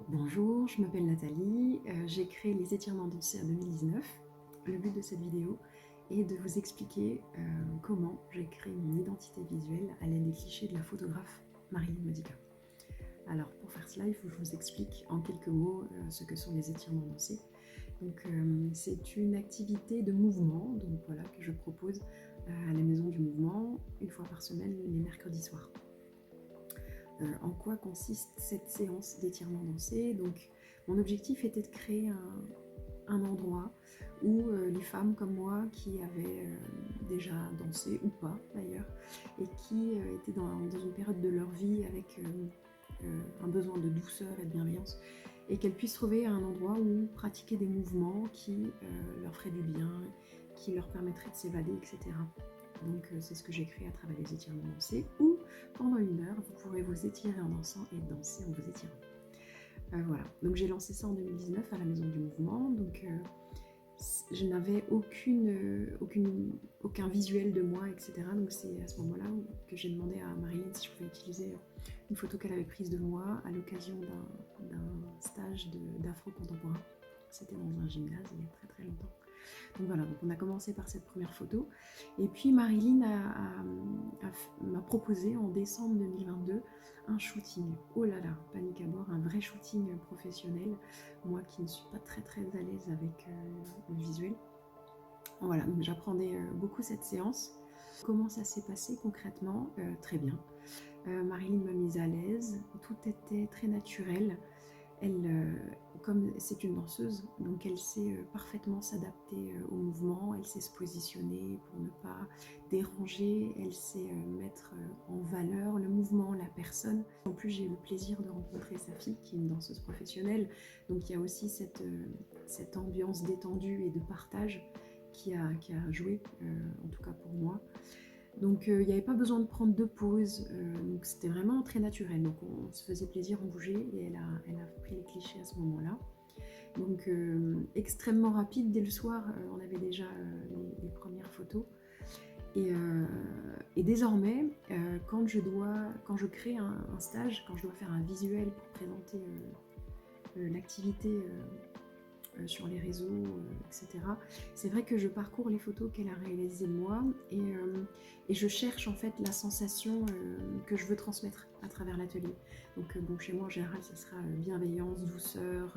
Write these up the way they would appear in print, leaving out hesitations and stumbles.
Bonjour, je m'appelle Nathalie, j'ai créé les étirements dansés en 2019. Le but de cette vidéo est de vous expliquer comment j'ai créé mon identité visuelle à l'aide des clichés de la photographe Marilyn Modica. Alors pour faire cela, il faut que je vous explique en quelques mots ce que sont les étirements dansés. Donc c'est une activité de mouvement, donc voilà, que je propose à la Maison du Mouvement une fois par semaine les mercredis soirs. En quoi consiste cette séance d'étirement dansé? Donc, mon objectif était de créer un endroit où les femmes comme moi qui avaient déjà dansé, ou pas d'ailleurs, et qui étaient dans une période de leur vie avec un besoin de douceur et de bienveillance, et qu'elles puissent trouver un endroit où pratiquer des mouvements qui leur feraient du bien, qui leur permettraient de s'évader, etc. Donc c'est ce que j'ai créé à travers les étirements dansés, où pendant 1 heure, vous pourrez vous étirer en dansant et danser en vous étirant. Voilà, donc j'ai lancé ça en 2019 à la Maison du Mouvement, donc je n'avais aucun visuel de moi, etc. Donc c'est à ce moment-là que j'ai demandé à Marilyn si je pouvais utiliser une photo qu'elle avait prise de moi à l'occasion d'un stage d'afro contemporain. C'était dans un gymnase il y a très très longtemps. Donc voilà, donc on a commencé par cette première photo. Et puis Marilyn m'a proposé en décembre 2022 un shooting. Oh là là, panique à bord, un vrai shooting professionnel. Moi qui ne suis pas très très à l'aise avec le visuel. Voilà, donc j'apprenais beaucoup cette séance. Comment ça s'est passé concrètement? Très bien. Marilyn m'a mise à l'aise, tout était très naturel. Elle, comme c'est une danseuse, donc elle sait parfaitement s'adapter au mouvement, elle sait se positionner pour ne pas déranger, elle sait mettre en valeur le mouvement, la personne. En plus, j'ai eu le plaisir de rencontrer sa fille, qui est une danseuse professionnelle, donc il y a aussi cette ambiance détendue et de partage qui a joué, en tout cas pour moi. Donc il n'y avait pas besoin de prendre de pause, donc c'était vraiment très naturel. Donc on se faisait plaisir, on bougeait, et elle a pris les clichés à ce moment-là. Donc extrêmement rapide, dès le soir, on avait déjà les premières photos. Et désormais, quand je crée un stage, quand je dois faire un visuel pour présenter l'activité sur les réseaux, etc. C'est vrai que je parcours les photos qu'elle a réalisées de moi, et je cherche en fait la sensation que je veux transmettre à travers l'atelier. Donc bon, chez moi en général ça sera bienveillance, douceur,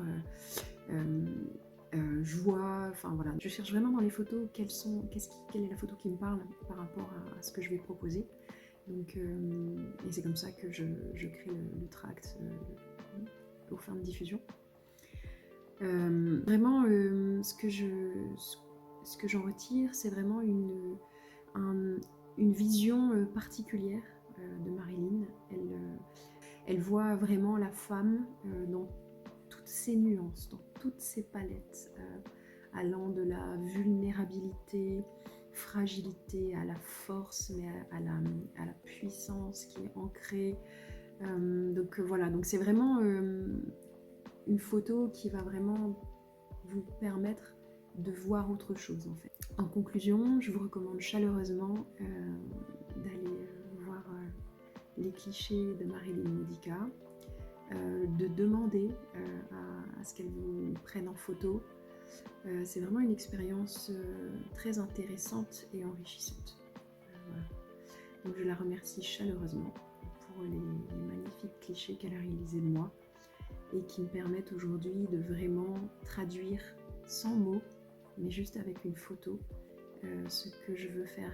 joie, enfin voilà. Je cherche vraiment dans les photos quelle est la photo qui me parle par rapport à ce que je vais proposer. Donc, et c'est comme ça que je crée le tract aux fins de diffusion. Vraiment, ce que j'en retire, c'est vraiment une vision particulière de Marilyn. Elle voit vraiment la femme dans toutes ses nuances, dans toutes ses palettes, allant de la vulnérabilité, fragilité, à la force, mais à la puissance qui est ancrée. Donc voilà, donc c'est vraiment une photo qui va vraiment vous permettre de voir autre chose en fait. En conclusion, je vous recommande chaleureusement d'aller voir les clichés de Marilyn Modica, de demander à ce qu'elle vous prenne en photo. C'est vraiment une expérience très intéressante et enrichissante. Voilà. Donc je la remercie chaleureusement pour les magnifiques clichés qu'elle a réalisés de moi, et qui me permettent aujourd'hui de vraiment traduire sans mots, mais juste avec une photo, ce que je veux faire,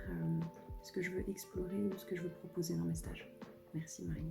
ce que je veux explorer ou ce que je veux proposer dans mes stages. Merci Marie.